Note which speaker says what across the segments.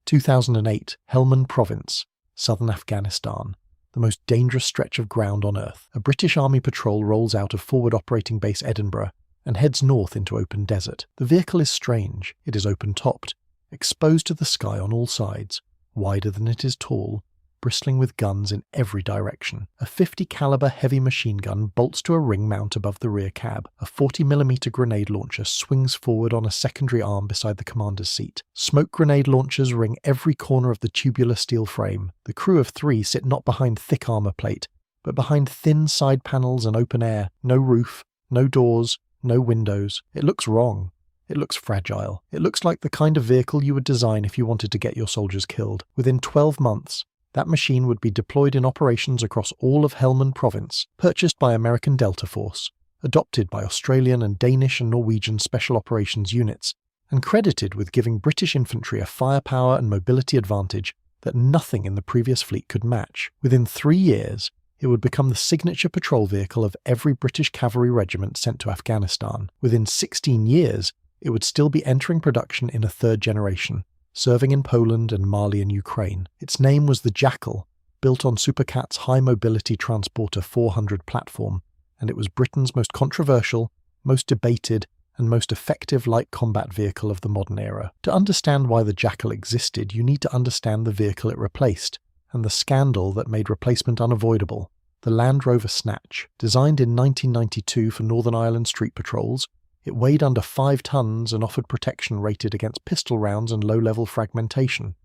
Speaker 1: 2008, Helmand Province, southern Afghanistan, the most dangerous stretch of ground on Earth. A British Army patrol rolls out of Forward Operating Base Edinburgh and heads north into open desert. The vehicle is strange. It is open-topped, exposed to the sky on all sides, wider than it is tall, bristling with guns in every direction. A 50 caliber heavy machine gun bolts to a ring mount above the rear cab. A 40mm grenade launcher swings forward on a secondary arm beside the commander's seat. Smoke grenade launchers ring every corner of the tubular steel frame. The crew of 3 sit not behind thick armor plate, but behind thin side panels and open air. No roof, no doors, no windows. It looks wrong. It looks fragile. It looks like the kind of vehicle you would design if you wanted to get your soldiers killed. Within 12 months, that machine would be deployed in operations across all of Helmand Province, purchased by American Delta Force, adopted by Australian and Danish and Norwegian Special Operations units, and credited with giving British infantry a firepower and mobility advantage that nothing in the previous fleet could match. Within 3 years, it would become the signature patrol vehicle of every British cavalry regiment sent to Afghanistan. Within 16 years, it would still be entering production in a 3rd generation, serving in Poland and Mali and Ukraine. Its name was the Jackal, built on Supacat's High Mobility Transporter 400 platform, and it was Britain's most controversial, most debated, and most effective light combat vehicle of the modern era. To understand why the Jackal existed, you need to understand the vehicle it replaced, and the scandal that made replacement unavoidable, the Land Rover Snatch. Designed in 1992 for Northern Ireland street patrols, it weighed under 5 tons and offered protection rated against pistol rounds and low-level fragmentation.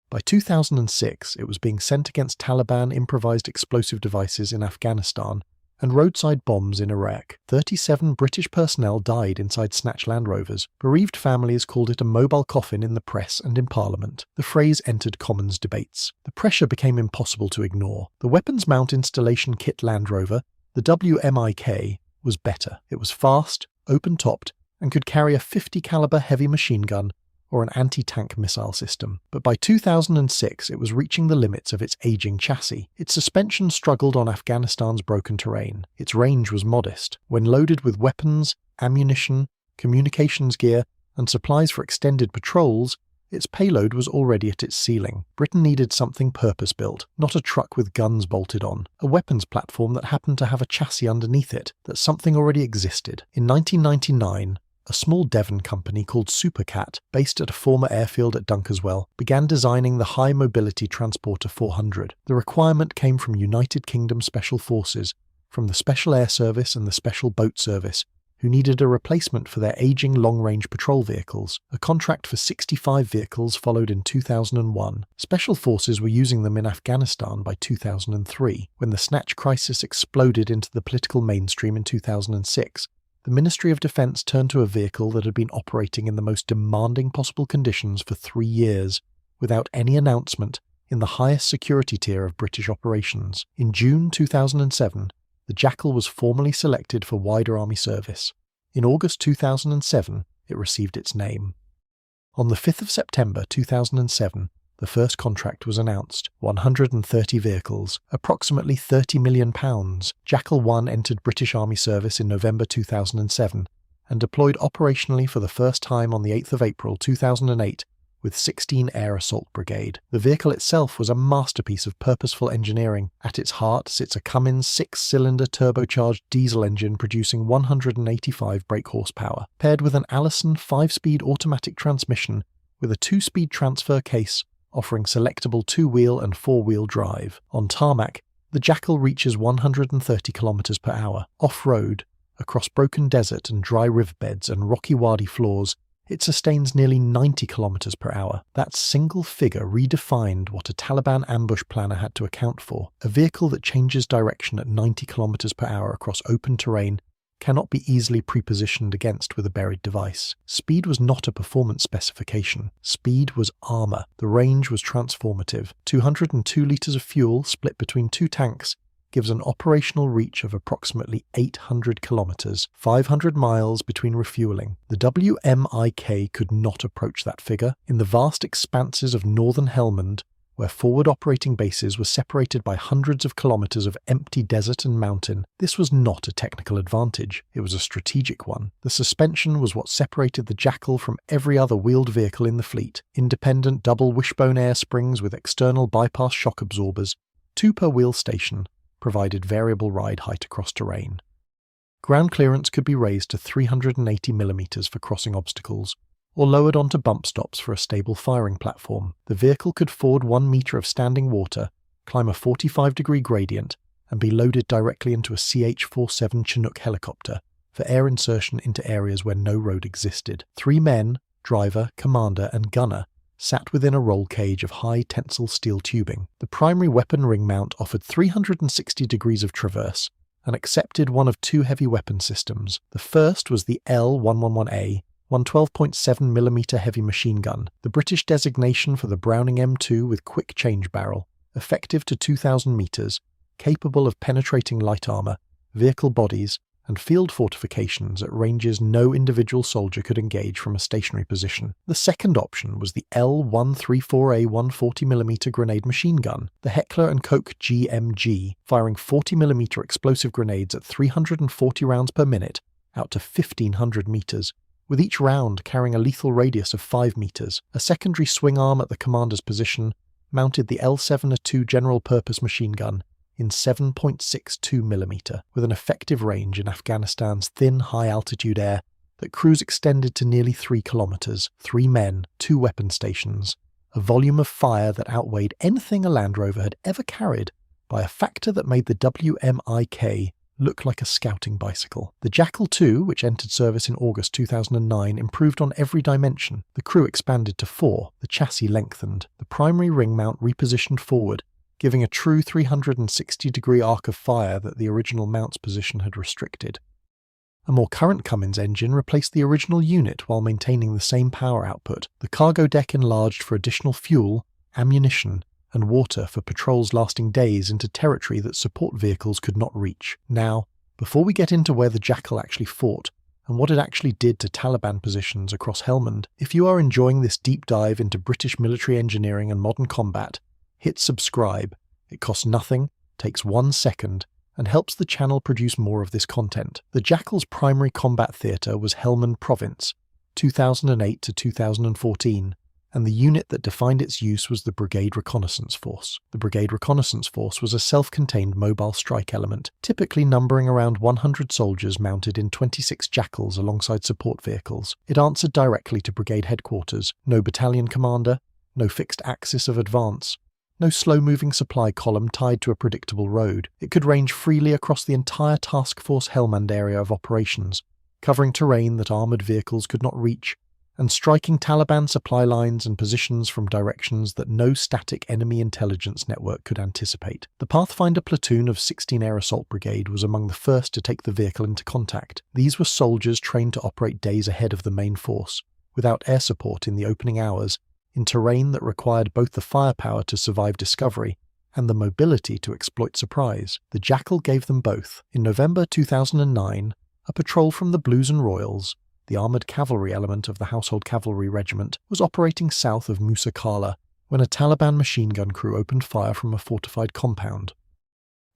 Speaker 1: By 2006, it was being sent against Taliban improvised explosive devices in Afghanistan and roadside bombs in Iraq. 37 British personnel died inside Snatch Land Rovers. Bereaved families called it a mobile coffin in the press and in Parliament. The phrase entered Commons debates. The pressure became impossible to ignore. The weapons mount installation kit Land Rover, the WMIK, was better. It was fast, open-topped, and could carry a 50 caliber heavy machine gun or an anti-tank missile system. But by 2006, it was reaching the limits of its aging chassis. Its suspension struggled on Afghanistan's broken terrain. Its range was modest. When loaded with weapons, ammunition, communications gear, and supplies for extended patrols, its payload was already at its ceiling. Britain needed something purpose-built, not a truck with guns bolted on. A weapons platform that happened to have a chassis underneath it, that something already existed. In 1999, a small Devon company called Supacat, based at a former airfield at Dunkeswell, began designing the High Mobility Transporter 400. The requirement came from United Kingdom Special Forces, from the Special Air Service and the Special Boat Service, who needed a replacement for their aging long-range patrol vehicles. A contract for 65 vehicles followed in 2001. Special Forces were using them in Afghanistan by 2003. When the Snatch crisis exploded into the political mainstream in 2006, the Ministry of Defence turned to a vehicle that had been operating in the most demanding possible conditions for 3 years, without any announcement, in the highest security tier of British operations. In June 2007, the Jackal was formally selected for wider army service. In August 2007, it received its name. On the 5th of September 2007, the first contract was announced. 130 vehicles, approximately £30 million. Jackal 1 entered British Army service in November 2007 and deployed operationally for the first time on the 8th of April 2008 with 16 Air Assault Brigade. The vehicle itself was a masterpiece of purposeful engineering. At its heart sits a Cummins 6-cylinder turbocharged diesel engine producing 185 brake horsepower, paired with an Allison 5-speed automatic transmission with a 2-speed transfer case offering selectable 2-wheel and 4-wheel drive. On tarmac, the Jackal reaches 130 km per hour. Off-road, across broken desert and dry riverbeds and rocky wadi floors, it sustains nearly 90 km per hour. That single figure redefined what a Taliban ambush planner had to account for. A vehicle that changes direction at 90 km per hour across open terrain cannot be easily prepositioned against with a buried device. Speed was not a performance specification. Speed was armor. The range was transformative. 202 litres of fuel split between 2 tanks gives an operational reach of approximately 800 kilometers, 500 miles between refueling. The WMIK could not approach that figure. In the vast expanses of northern Helmand, where forward operating bases were separated by hundreds of kilometers of empty desert and mountain. This was not a technical advantage, it was a strategic one. The suspension was what separated the Jackal from every other wheeled vehicle in the fleet. Independent double wishbone air springs with external bypass shock absorbers, 2 per wheel station, provided variable ride height across terrain. Ground clearance could be raised to 380mm for crossing obstacles, or lowered onto bump stops for a stable firing platform. The vehicle could ford 1 meter of standing water, climb a 45-degree gradient, and be loaded directly into a CH-47 Chinook helicopter for air insertion into areas where no road existed. 3 men, driver, commander, and gunner, sat within a roll cage of high tensile steel tubing. The primary weapon ring mount offered 360 degrees of traverse and accepted one of 2 heavy weapon systems. The first was the L111A, 112.7mm heavy machine gun, the British designation for the Browning M2 with quick change barrel, effective to 2,000 meters, capable of penetrating light armor, vehicle bodies, and field fortifications at ranges no individual soldier could engage from a stationary position. The second option was the L134A 140mm grenade machine gun, the Heckler & Koch GMG, firing 40mm explosive grenades at 340 rounds per minute, out to 1,500 meters, with each round carrying a lethal radius of 5 meters. A secondary swing arm at the commander's position mounted the L7A2 general-purpose machine gun in 7.62mm, with an effective range in Afghanistan's thin, high-altitude air that cruise extended to nearly 3 kilometers, 3 men, 2 weapon stations, a volume of fire that outweighed anything a Land Rover had ever carried by a factor that made the WMIK look like a scouting bicycle. The Jackal II, which entered service in August 2009, improved on every dimension. The crew expanded to 4, the chassis lengthened, the primary ring mount repositioned forward, giving a true 360-degree arc of fire that the original mount's position had restricted. A more current Cummins engine replaced the original unit while maintaining the same power output. The cargo deck enlarged for additional fuel, ammunition, and water for patrols lasting days into territory that support vehicles could not reach. Now, before we get into where the Jackal actually fought, and what it actually did to Taliban positions across Helmand, if you are enjoying this deep dive into British military engineering and modern combat, hit subscribe. It costs nothing, takes 1 second, and helps the channel produce more of this content. The Jackal's primary combat theatre was Helmand Province, 2008 to 2014, and the unit that defined its use was the Brigade Reconnaissance Force. The Brigade Reconnaissance Force was a self-contained mobile strike element, typically numbering around 100 soldiers mounted in 26 Jackals alongside support vehicles. It answered directly to brigade headquarters, no battalion commander, no fixed axis of advance, no slow-moving supply column tied to a predictable road. It could range freely across the entire Task Force Helmand area of operations, covering terrain that armoured vehicles could not reach, and striking Taliban supply lines and positions from directions that no static enemy intelligence network could anticipate. The Pathfinder platoon of 16 Air Assault Brigade was among the first to take the vehicle into contact. These were soldiers trained to operate days ahead of the main force, without air support in the opening hours, in terrain that required both the firepower to survive discovery and the mobility to exploit surprise. The Jackal gave them both. In November 2009, a patrol from the Blues and Royals, the armoured cavalry element of the Household Cavalry Regiment, was operating south of Musa Qala when a Taliban machine gun crew opened fire from a fortified compound.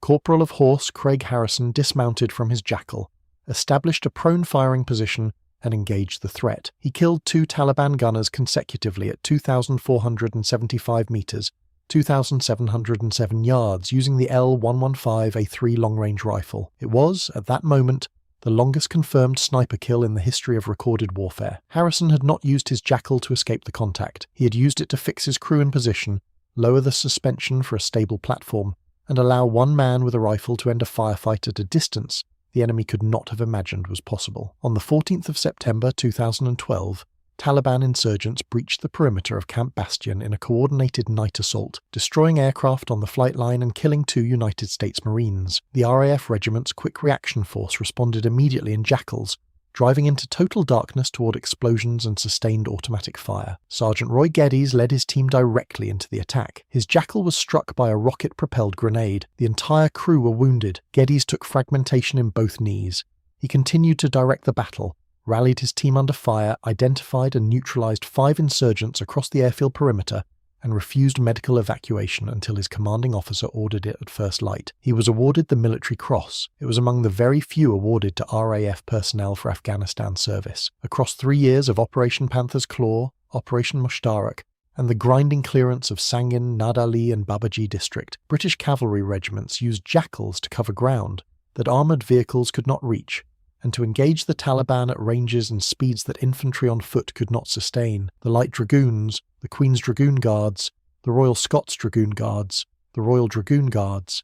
Speaker 1: Corporal of Horse Craig Harrison dismounted from his Jackal, established a prone firing position, and engaged the threat. He killed 2 Taliban gunners consecutively at 2,475 meters, 2,707 yards, using the L115A3 long-range rifle. It was, at that moment, the longest confirmed sniper kill in the history of recorded warfare. Harrison had not used his Jackal to escape the contact. He had used it to fix his crew in position, lower the suspension for a stable platform, and allow 1 man with a rifle to end a firefight at a distance the enemy could not have imagined was possible. On the 14th of September 2012, Taliban insurgents breached the perimeter of Camp Bastion in a coordinated night assault, destroying aircraft on the flight line and killing 2 United States Marines. The RAF regiment's quick reaction force responded immediately in Jackals, driving into total darkness toward explosions and sustained automatic fire. Sergeant Roy Geddes led his team directly into the attack. His Jackal was struck by a rocket-propelled grenade. The entire crew were wounded. Geddes took fragmentation in both knees. He continued to direct the battle, rallied his team under fire, identified and neutralized 5 insurgents across the airfield perimeter, and refused medical evacuation until his commanding officer ordered it at first light. He was awarded the Military Cross. It was among the very few awarded to RAF personnel for Afghanistan service. Across 3 years of Operation Panther's Claw, Operation Mushtarak, and the grinding clearance of Sangin, Nadali and Babaji district, British cavalry regiments used Jackals to cover ground that armoured vehicles could not reach, and to engage the Taliban at ranges and speeds that infantry on foot could not sustain. The Light Dragoons, the Queen's Dragoon Guards, the Royal Scots Dragoon Guards, the Royal Dragoon Guards,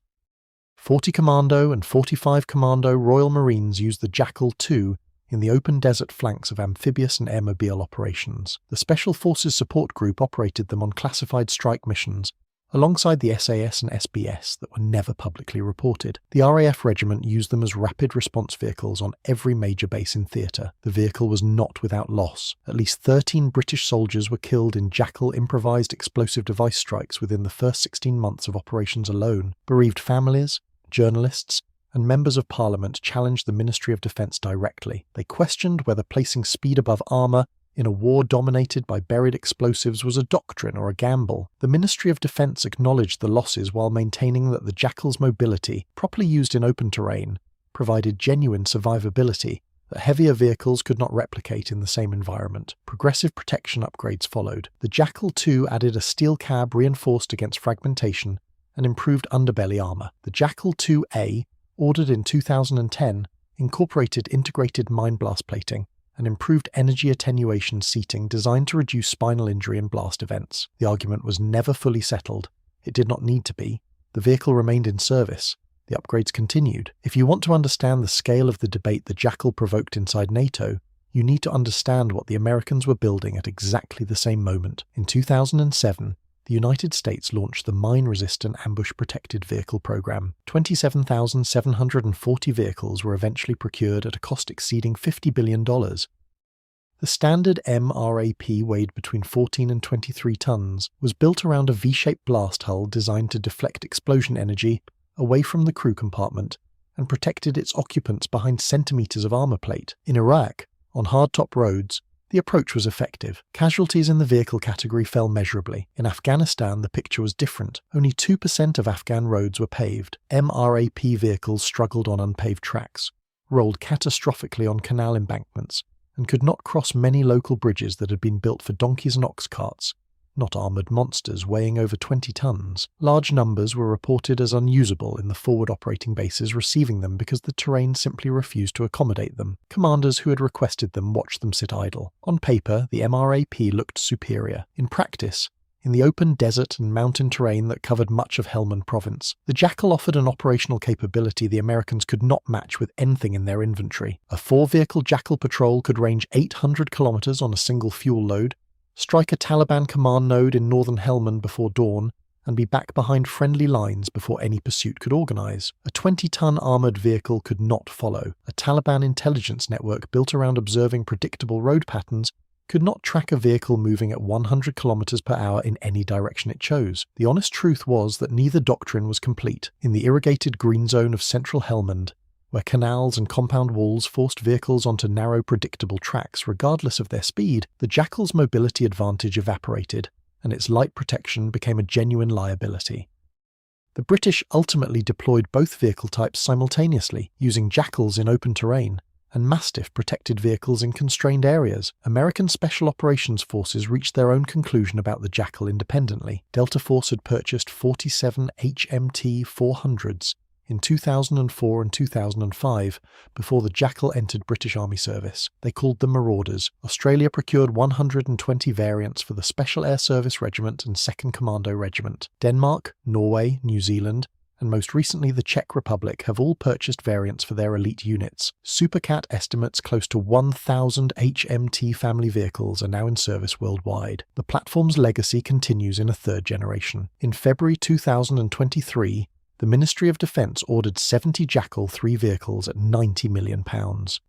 Speaker 1: 40 Commando and 45 Commando Royal Marines used the Jackal II in the open desert flanks of amphibious and airmobile operations. The Special Forces Support Group operated them on classified strike missions, alongside the SAS and SBS that were never publicly reported. The RAF regiment used them as rapid response vehicles on every major base in theatre. The vehicle was not without loss. At least 13 British soldiers were killed in Jackal improvised explosive device strikes within the first 16 months of operations alone. Bereaved families, journalists, and members of Parliament challenged the Ministry of Defence directly. They questioned whether placing speed above armour in a war dominated by buried explosives was a doctrine or a gamble. The Ministry of Defence acknowledged the losses while maintaining that the Jackal's mobility, properly used in open terrain, provided genuine survivability that heavier vehicles could not replicate in the same environment. Progressive protection upgrades followed. The Jackal II added a steel cab reinforced against fragmentation and improved underbelly armour. The Jackal II-A, ordered in 2010, incorporated integrated mine blast plating and improved energy attenuation seating designed to reduce spinal injury in blast events. The argument was never fully settled. It did not need to be. The vehicle remained in service. The upgrades continued. If you want to understand the scale of the debate the Jackal provoked inside NATO, you need to understand what the Americans were building at exactly the same moment. In 2007, the United States launched the Mine-Resistant Ambush-Protected Vehicle Program. 27,740 vehicles were eventually procured at a cost exceeding $50 billion. The standard MRAP weighed between 14 and 23 tons, was built around a V-shaped blast hull designed to deflect explosion energy away from the crew compartment and protected its occupants behind centimetres of armour plate. In Iraq, on hard-top roads, the approach was effective. Casualties in the vehicle category fell measurably. In Afghanistan, the picture was different. Only 2% of Afghan roads were paved. MRAP vehicles struggled on unpaved tracks, rolled catastrophically on canal embankments, and could not cross many local bridges that had been built for donkeys and ox carts, not armoured monsters weighing over 20 tons. Large numbers were reported as unusable in the forward operating bases receiving them because the terrain simply refused to accommodate them. Commanders who had requested them watched them sit idle. On paper, the MRAP looked superior. In practice, in the open desert and mountain terrain that covered much of Helmand Province, the Jackal offered an operational capability the Americans could not match with anything in their inventory. A 4-vehicle Jackal patrol could range 800 kilometres on a single fuel load, strike a Taliban command node in northern Helmand before dawn, and be back behind friendly lines before any pursuit could organise. A 20-ton armoured vehicle could not follow. A Taliban intelligence network built around observing predictable road patterns could not track a vehicle moving at 100 km per hour in any direction it chose. The honest truth was that neither doctrine was complete. In the irrigated green zone of central Helmand, where canals and compound walls forced vehicles onto narrow, predictable tracks regardless of their speed, the Jackal's mobility advantage evaporated, and its light protection became a genuine liability. The British ultimately deployed both vehicle types simultaneously, using Jackals in open terrain and Mastiff-protected vehicles in constrained areas. American Special Operations Forces reached their own conclusion about the Jackal independently. Delta Force had purchased 47 HMT 400s in 2004 and 2005, before the Jackal entered British Army service. They called them Marauders. Australia procured 120 variants for the Special Air Service Regiment and 2nd Commando Regiment. Denmark, Norway, New Zealand, and most recently the Czech Republic have all purchased variants for their elite units. Supacat estimates close to 1,000 HMT family vehicles are now in service worldwide. The platform's legacy continues in a 3rd generation. In February 2023, the Ministry of Defence ordered 70 Jackal 3 vehicles at £90 million.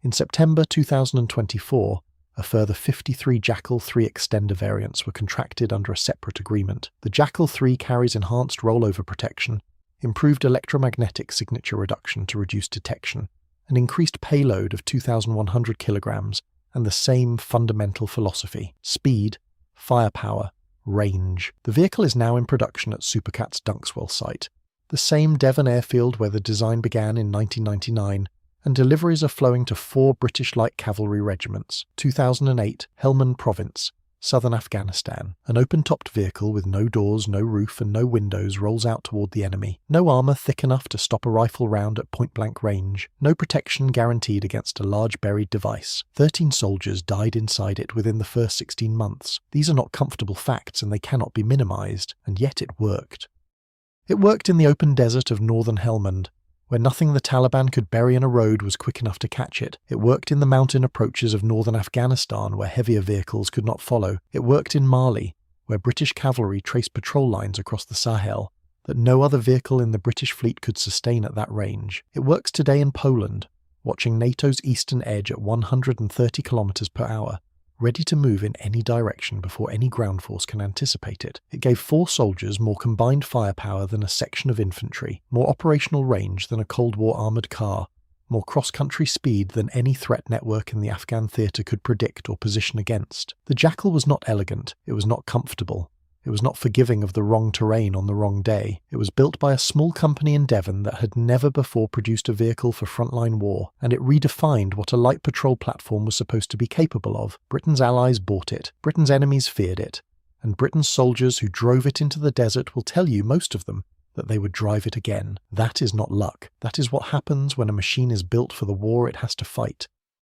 Speaker 1: In September 2024, a further 53 Jackal 3 extender variants were contracted under a separate agreement. The Jackal 3 carries enhanced rollover protection, improved electromagnetic signature reduction to reduce detection, an increased payload of 2,100 kilograms, and the same fundamental philosophy: speed, firepower, Range. The vehicle is now in production at Supacat's Dunkswell site, the same Devon airfield where the design began in 1999, and deliveries are flowing to 4 British Light Cavalry regiments. 2008, Helmand Province, southern Afghanistan. An open-topped vehicle with no doors, no roof and no windows rolls out toward the enemy. No armour thick enough to stop a rifle round at point-blank range. No protection guaranteed against a large buried device. 13 soldiers died inside it within the first 16 months. These are not comfortable facts and they cannot be minimised, and yet it worked. It worked in the open desert of northern Helmand, where nothing the Taliban could bury in a road was quick enough to catch it. It worked in the mountain approaches of northern Afghanistan, where heavier vehicles could not follow. It worked in Mali, where British cavalry traced patrol lines across the Sahel that no other vehicle in the British fleet could sustain at that range. It works today in Poland, watching NATO's eastern edge at 130 kilometers per hour, ready to move in any direction before any ground force can anticipate it. It gave 4 soldiers more combined firepower than a section of infantry, more operational range than a Cold War armoured car, more cross-country speed than any threat network in the Afghan theatre could predict or position against. The Jackal was not elegant, it was not comfortable, it was not forgiving of the wrong terrain on the wrong day. It was built by a small company in Devon that had never before produced a vehicle for frontline war, and it redefined what a light patrol platform was supposed to be capable of. Britain's allies bought it, Britain's enemies feared it, and Britain's soldiers who drove it into the desert will tell you, most of them, that they would drive it again. That is not luck. That is what happens when a machine is built for the war it has to fight.